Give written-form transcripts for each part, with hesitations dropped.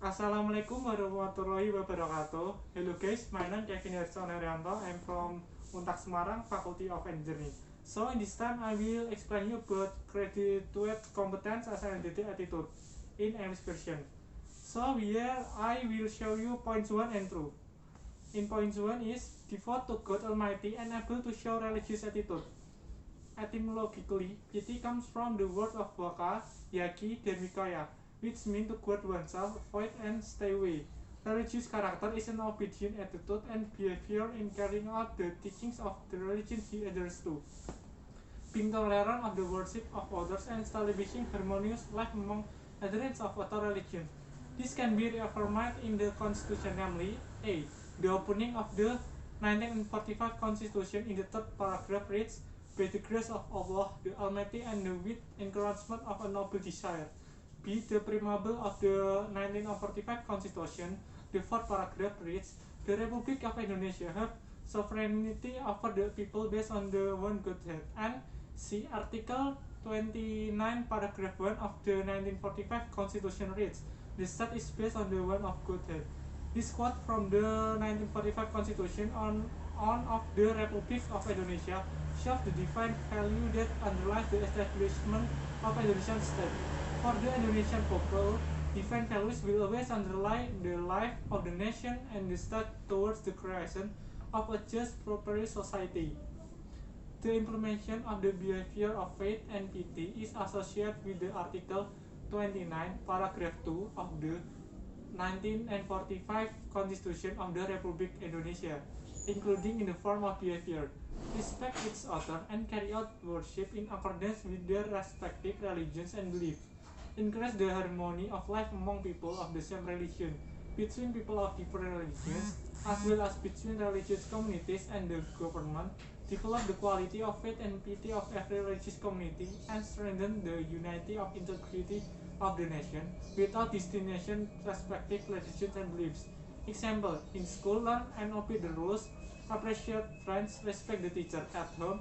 Assalamualaikum warahmatullahi wabarakatuh. Hello guys, my name is Kevin Arianto. I'm from Untak Semarang, Faculty of Engineering. So in this time, I will explain you about graduate competence SN-DIKTI attitude in English version. So here I will show you points 1 and 2. In point 1 is devote to God Almighty and able to show religious attitude. Etymologically, piety comes from the word of waka, yaki, dan wikaya, which mean to guard oneself, avoid and stay away. Religious character is an obedient attitude and behavior in carrying out the teachings of the religion he adheres to. Being tolerant of the worship of others and establishing harmonious life among adherents of other religions. This can be reaffirmed in the Constitution, namely, A. The opening of the 1945 Constitution in the third paragraph reads, by the grace of Allah, the Almighty, and with encouragement of a noble desire. B. The preamble of the 1945 Constitution, the fourth paragraph reads, the Republic of Indonesia have sovereignty over the people based on the one Godhead. And C. Article 29, paragraph 1 of the 1945 Constitution reads, the state is based on the one of Godhead. This quote from the 1945 Constitution on of the Republic of Indonesia shows the divine value that underlies the establishment of Indonesian state. For the Indonesian people, divine values will always underlie the life of the nation and the state towards the creation of a just, prosperous society. The implementation of the behavior of faith and piety is associated with the Article 29, paragraph 2 of the 1945 Constitution of the Republic Indonesia, including in the form of behavior, respect its author and carry out worship in accordance with their respective religions and beliefs, encourage the harmony of life among people of the same religion, between people of different religions, as well as between religious communities and the government, develop the quality of faith and piety of every religious community, and strengthen the unity of integrity of the nation, without distinction respective religions and beliefs. Example, in school, learn and obey the rules, appreciate friends, respect the teacher at home,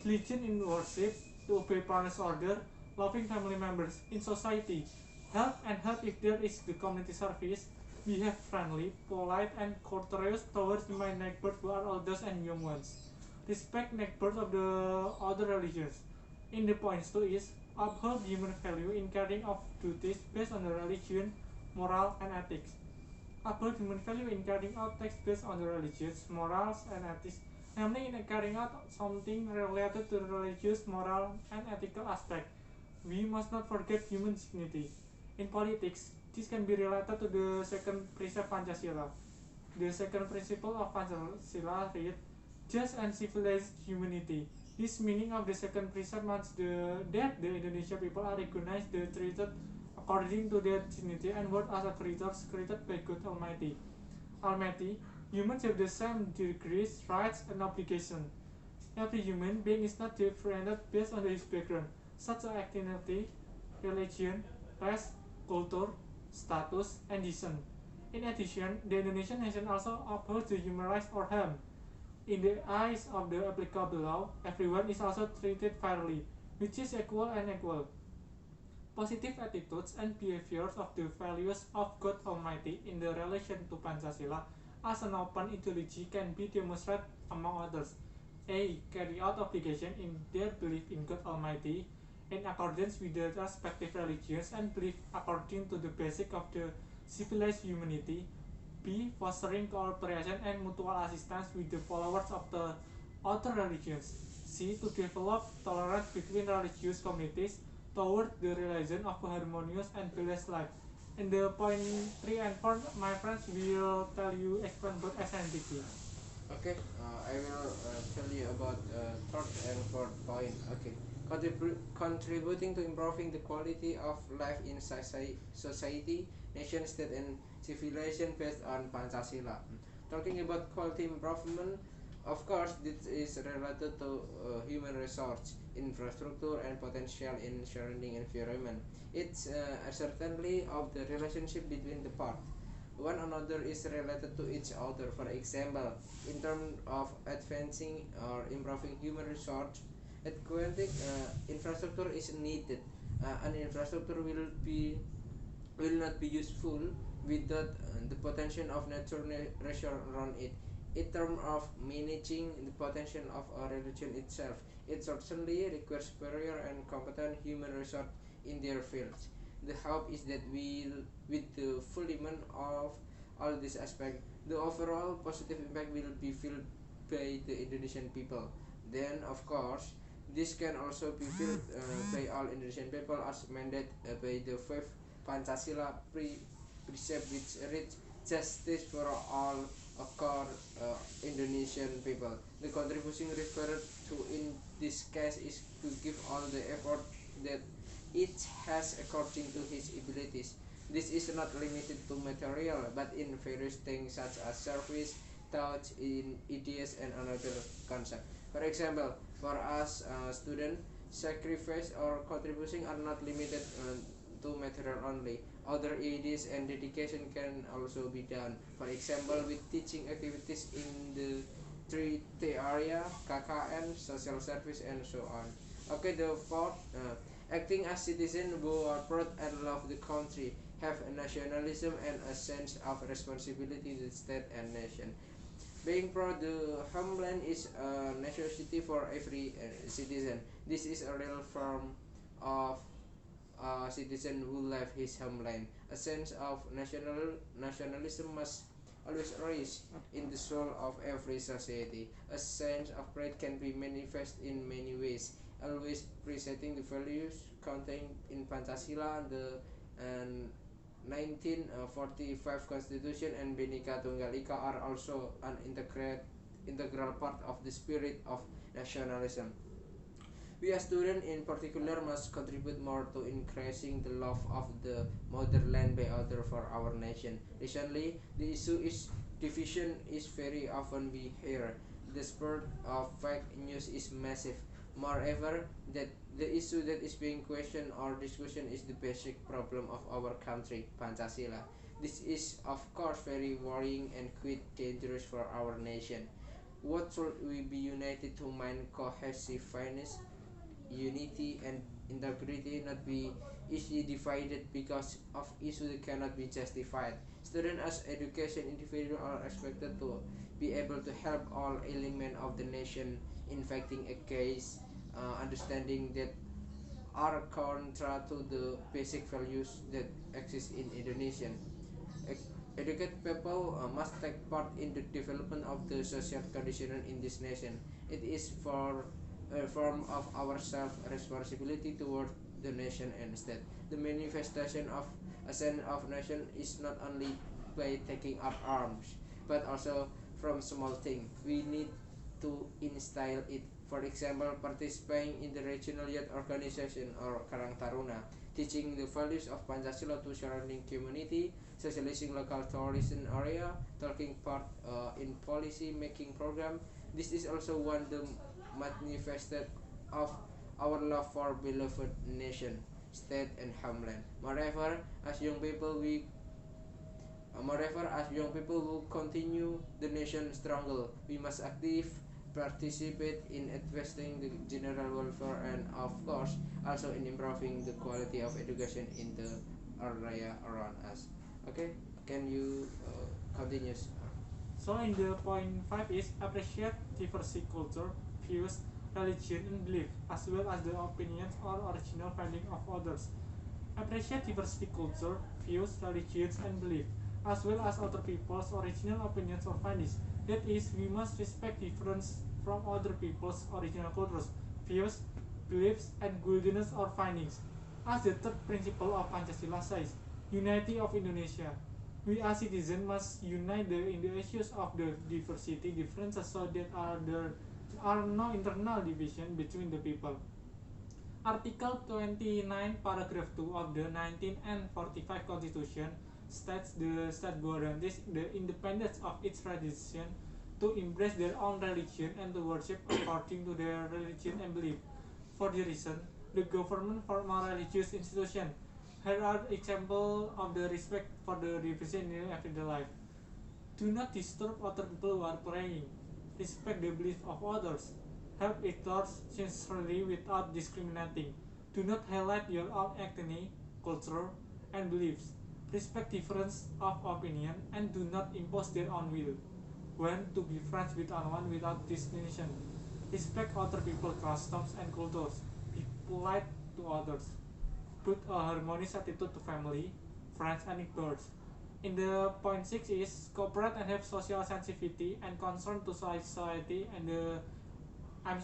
diligent in worship, to obey parents' order, loving family members. In society, help if there is the community service, behave friendly, polite and courteous towards my neighbors who are elders and young ones. Respect neighbors of the other religions. In the points 2 is uphold human value in carrying out duties based on the religion, moral and ethics. Uphold human value in carrying out tasks based on the religious, morals and ethics, namely in carrying out something related to the religious, moral and ethical aspect. We must not forget human dignity. In politics, this can be related to the second precept Pancasila. The second principle of Pancasila reads, just and civilized humanity. This meaning of the second precept means that the Indonesian people are recognized and treated according to their dignity and worth as creatures created by God Almighty. Humans have the same degrees, rights, and obligations. Every human being is not differentiated based on his background, such as ethnicity, religion, race, culture, status, and descent. In addition, the Indonesian nation also upholds the human rights or harm. In the eyes of the applicable law, everyone is also treated fairly, which is equal and equal. Positive attitudes and behaviors of the values of God Almighty in the relation to Pancasila as an open ideology can be demonstrated among others. A. Carry out obligation in their belief in God Almighty in accordance with their respective religions and belief according to the basic of the civilized humanity. B. Fostering cooperation and mutual assistance with the followers of the other religions. C. To develop tolerance between religious communities toward the realization of a harmonious and balanced life. In the point 3 and 4, my friends will tell you explain about SN-DIKTI. Okay, I will tell you about third and fourth point. Okay, contributing to improving the quality of life in society, nation state, and civilization based on Pancasila. Talking about quality improvement, of course, this is related to human resource, infrastructure, and potential in surrounding environment. It's certainly of the relationship between the parts. One another is related to each other. For example, in terms of advancing or improving human resource, adequate infrastructure is needed. An infrastructure will be will not be useful without the potential of nature around it. In terms of managing the potential of a religion itself, it certainly requires superior and competent human resource in their fields. The hope is that with the fulfillment of all these aspects, the overall positive impact will be felt by the Indonesian people. Then, of course, this can also be felt by all Indonesian people as mandated by the fifth Pancasila precept which read justice for all occur Indonesian people. The contribution referred to in this case is to give all the effort that each has according to his abilities. This is not limited to material, but in various things such as service, thoughts, in ideas, and another concept. For example, for us students, sacrifice or contribution are not limited to material only. Other ideas and dedication can also be done. For example, with teaching activities in the 3T area, KKN, social service, and so on. Okay, the fourth, acting as citizens who are proud and love the country, have a nationalism and a sense of responsibility to the state and nation. Being proud the homeland is a necessity for every citizen. This is a real form of a citizen who love his homeland. A sense of nationalism must always arise in the soul of every society. A sense of pride can be manifested in many ways, always presenting the values contained in Pancasila, the and 1945 Constitution and Bhinneka Tunggal Ika are also an integral part of the spirit of nationalism. We as students in particular must contribute more to increasing the love of the motherland by others for our nation. Recently, the issue is division is very often we hear. The spread of fake news is massive. Moreover, that the issue that is being questioned or discussion is the basic problem of our country, Pancasila. This is of course very worrying and quite dangerous for our nation. What should we be united to mind cohesiveness, unity and integrity, not be easily divided because of issues that cannot be justified. Students as education individuals are expected to be able to help all elements of the nation in fighting against understanding that are contra to the basic values that exist in Indonesian. Educated people must take part in the development of the social condition in this nation. It is for a form of our self-responsibility toward the nation and state. The manifestation of a sense of nation is not only by taking up arms, but also from small things. We need to instill it. For example, participating in the regional youth organization or Karang Taruna, teaching the values of Pancasila to surrounding community, socializing local tourism area, taking part in policy making program. This is also one the manifested of our love for beloved nation, state and homeland. Moreover, as young people who continue the nation struggle, we must active participate in advancing the general welfare and of course also in improving the quality of education in the area around us. Okay, can you continue? So in the point 5 is appreciate diverse culture, views, religion and belief, as well as the opinions or original finding of others. Appreciate diversity culture, views, religions and belief, as well as other people's original opinions or findings. That is, we must respect difference from other people's original cultures, views, beliefs, and goodness or findings. As the third principle of Pancasila says, unity of Indonesia. We as citizens must unite in the issues of the diversity differences so that there are no internal division between the people. Article 29, paragraph 2 of the 1945 Constitution states the state guarantees the independence of its tradition to embrace their own religion and to worship according to their religion and belief. For the reason, the government form a religious institution. Here are examples of the respect for the division in everyday life. Do not disturb other people who are praying. Respect the belief of others. Help others sincerely without discriminating. Do not highlight your own ethnic, culture, and beliefs. respect difference of opinion, and do not impose their own will. When to be friends with anyone without discrimination. Respect other people's customs and cultures. Be polite to others. Put a harmonious attitude to family, friends, and neighbors. In the point 6 is cooperate and have social sensitivity and concern to society and the and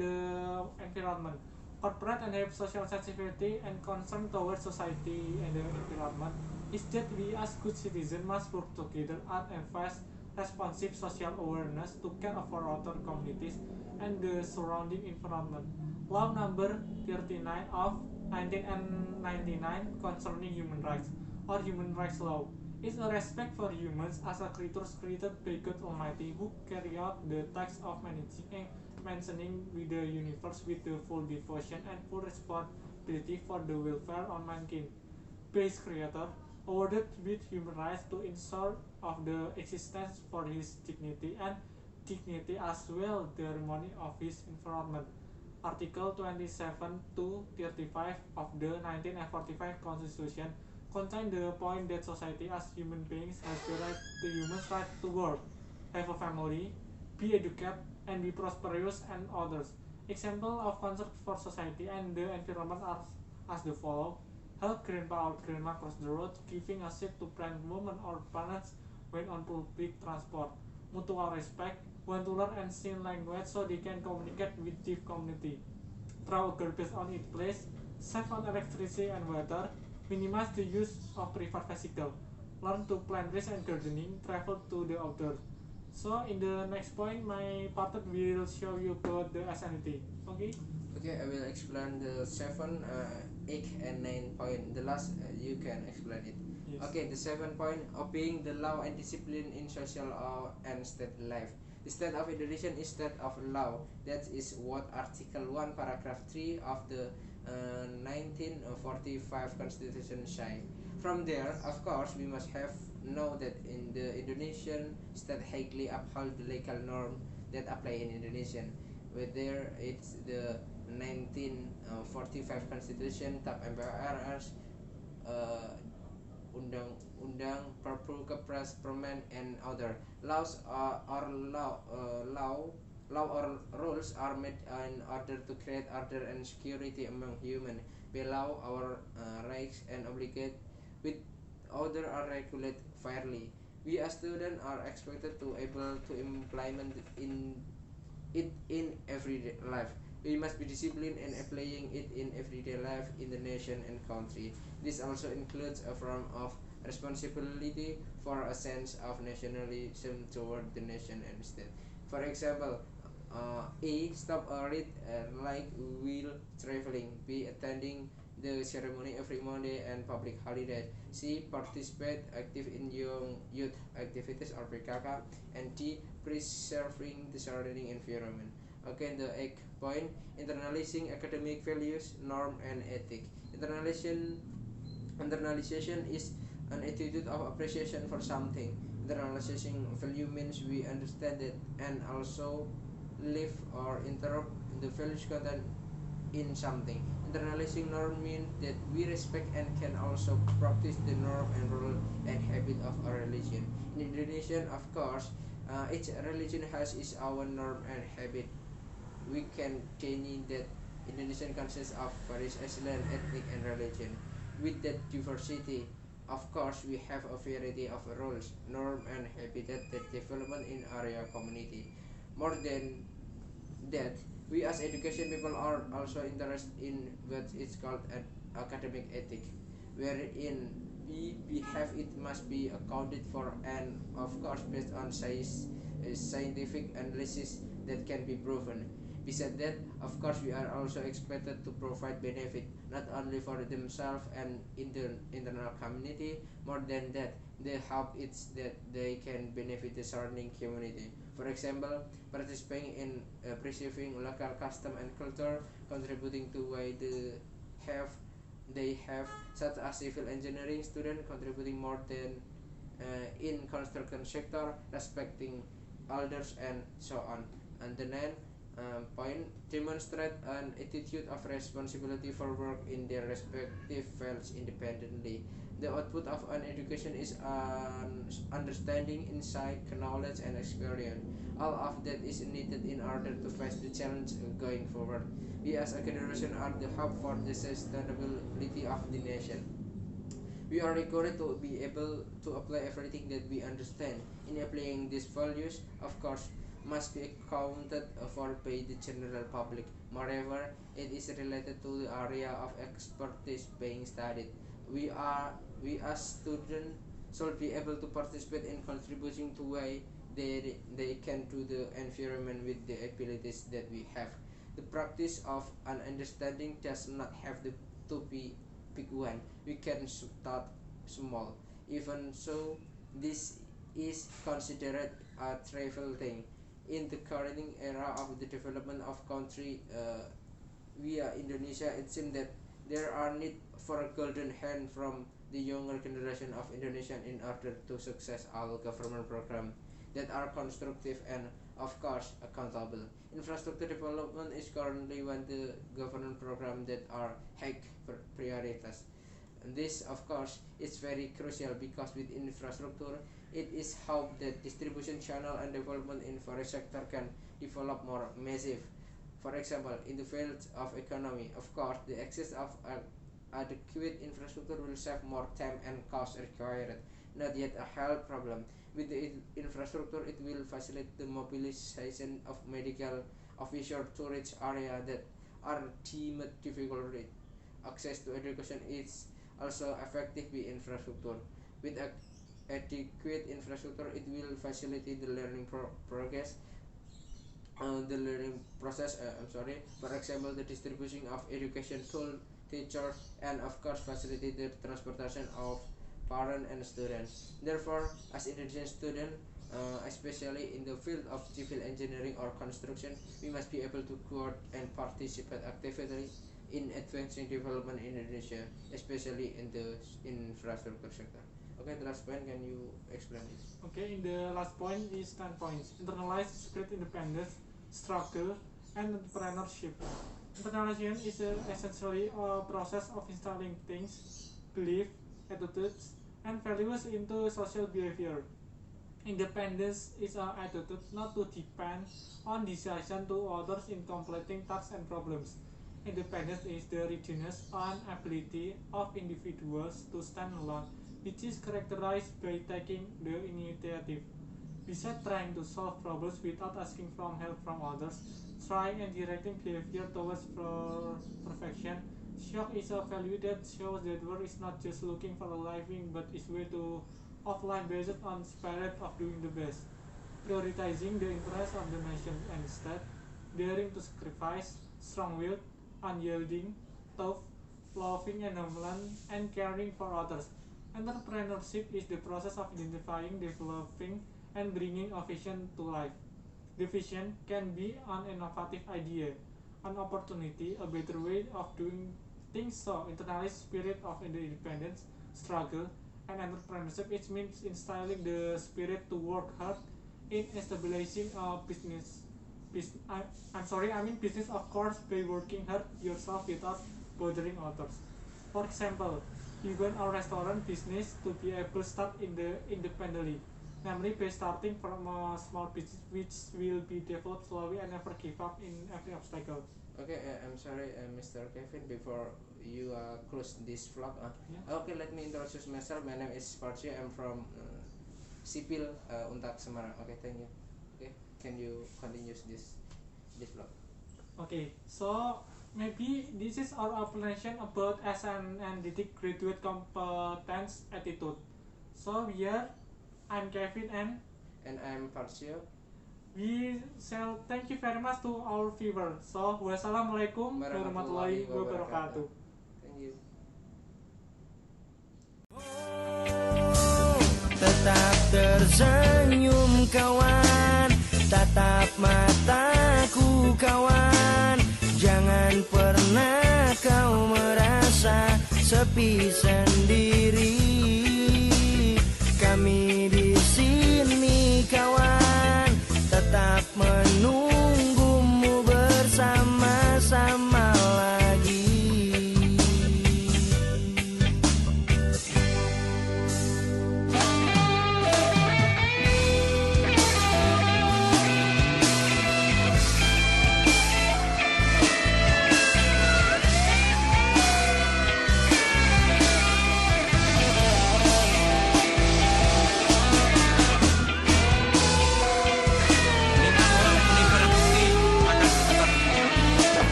the environment. Cooperate and have social sensitivity and concern towards society and the environment is that we as good citizens must work together and emphasize responsive social awareness to care for our communities and the surrounding environment. Law number 39 of 1999 concerning human rights or human rights law is a respect for humans as a creatures created by God Almighty who carry out the task of managing and mentioning with the universe with the full devotion and full responsibility for the welfare of mankind. By his creator, awarded with human rights to ensure of the existence for his dignity and dignity as well the harmony of his environment. Article 27 to 35 of the 1945 Constitution contain the point that society as human beings has the right to humans right to work, have a family, be educated, and be prosperous and others. Example of concern for society and the environment are as the follow. Help grandpa or grandma cross the road, giving a seat to pregnant women or parents when on public transport. Mutual respect, want to learn and sing language so they can communicate with the community. Throw a garbage on its place, save on electricity and water, minimize the use of private vehicle, learn to plant trees and gardening, travel to the outdoors. So in the next point, my partner will show you about the SN-DIKTI. Okay? Okay, I will explain the 7, 8, and 9 point. The last you can explain it. Yes. Okay, the 7 point, obeying the law and discipline in social and state life. The state of Indonesia is state of law. That is what Article 1, Paragraph 3 of the 1945 Constitution say. From there, of course, we must have know that in the Indonesian state highly uphold the legal norm that apply in Indonesian. Whether it's the 1945 Constitution, TAP MPRs, Undang-Undang, Perpu, Kepres, Permen, and other laws law or rules are made in order to create order and security among human. Below our rights and obligate with other are regulated fairly. We as students are expected to able to implement it in everyday life. We must be disciplined in applying it in everyday life in the nation and country. This also includes a form of responsibility for a sense of nationalism toward the nation and state. For example, A. Stop or read like while traveling. B. Attending the ceremony every Monday and public holidays. C. Participate active in young youth activities or PKK. And D. Preserving the surrounding environment. Okay, the 8th point, internalizing academic values, norm, and ethic. Internalization is an attitude of appreciation for something. Internalizing value means we understand it and also live or interrupt the values content in something. Internalizing norm means that we respect and can also practice the norm and rule and habit of our religion. In Indonesian, of course, each religion has its own norm and habit. We can gain that Indonesian consists of various excellent ethnic and religion. With that diversity, of course, we have a variety of rules, norm, and habitat that development in area community. More than that, we as education people are also interested in what is called an academic ethic, wherein we behave it must be accounted for and of course based on scientific analysis that can be proven. Besides that, of course, we are also expected to provide benefit not only for themselves and in the internal community. More than that, they hope it's that they can benefit the surrounding community. For example, participating in preserving local custom and culture, contributing to why they have, such as civil engineering student contributing more than in construction sector, respecting elders and so on. And the 9th point, demonstrate an attitude of responsibility for work in their respective fields independently. The output of an education is an understanding, insight, knowledge, and experience. All of that is needed in order to face the challenge going forward. We as a generation are the hub for the sustainability of the nation. We are required to be able to apply everything that we understand. In applying these values, of course, must be accounted for by the general public. Moreover, it is related to the area of expertise being studied. We as students should be able to participate in contributing to way they can to the environment with the abilities that we have. The practice of an understanding does not have to be big one. We can start small. Even so, this is considered a trivial thing. In the current era of the development of country via Indonesia, it seems that there are need for a golden hand from the younger generation of Indonesian in order to success all government program that are constructive and of course accountable. Infrastructure development is currently one of the government program that are high priorities. This of course is very crucial because with infrastructure it is how the distribution channel and development in forest sector can develop more massive. For example, in the field of economy, of course, the access of adequate infrastructure will save more time and cost required. Not yet a health problem. With the infrastructure, it will facilitate the mobilization of medical officers to reach areas that are deemed difficult. Access to education is also effective with infrastructure. With adequate infrastructure, it will facilitate the learning progress. The learning process. For example, the distribution of education tool, teachers, and of course facilitate the transportation of parents and students. Therefore, as Indonesian students, especially in the field of civil engineering or construction, we must be able to coordinate and participate actively in advancing development in Indonesia, especially in the infrastructure sector. Okay, the last point, can you explain this? Okay, in the last point is 10 points. Internalize spirit independence, struggle, and entrepreneurship. Internalization is essentially a process of installing things, beliefs, attitudes, and values into social behavior. Independence is an attitude not to depend on decision to others in completing tasks and problems. Independence is the readiness and ability of individuals to stand alone, which is characterized by taking the initiative. Besides trying to solve problems without asking for help from others, trying and directing behavior towards perfection, shock is a value that shows that work is not just looking for a living but is way to of life based on spirit of doing the best, prioritizing the interests of the nation and state, daring to sacrifice, strong-willed, unyielding, tough, loving and homeland, and caring for others. Entrepreneurship is the process of identifying, developing, and bringing a vision to life. The vision can be an innovative idea, an opportunity, a better way of doing things. So, internalized spirit of independence, struggle, and entrepreneurship, it means instilling the spirit to work hard in establishing a business. Business of course by working hard yourself without bothering others. For example, you want a restaurant business to be able to start independently, namely by starting from a small business which will be developed slowly and never give up in every obstacle. Okay, I'm sorry, Mr. Kevin. Before you close this vlog, Yeah. okay, let me introduce myself. My name is Parcio. I'm from Sipil Untak Semarang. Okay, thank you. Okay, can you continue this vlog? Okay, so maybe this is our explanation about SN-DIKTI graduate competence attitude. So here I'm Kevin And I'm Parcio. we shall thank you very much to our viewers. So wassalamualaikum warahmatullahi wabarakatuh. Thank you. Tetap tersenyum kawan, tatap mataku kawan. Jangan pernah kau merasa sepi sendiri. Kami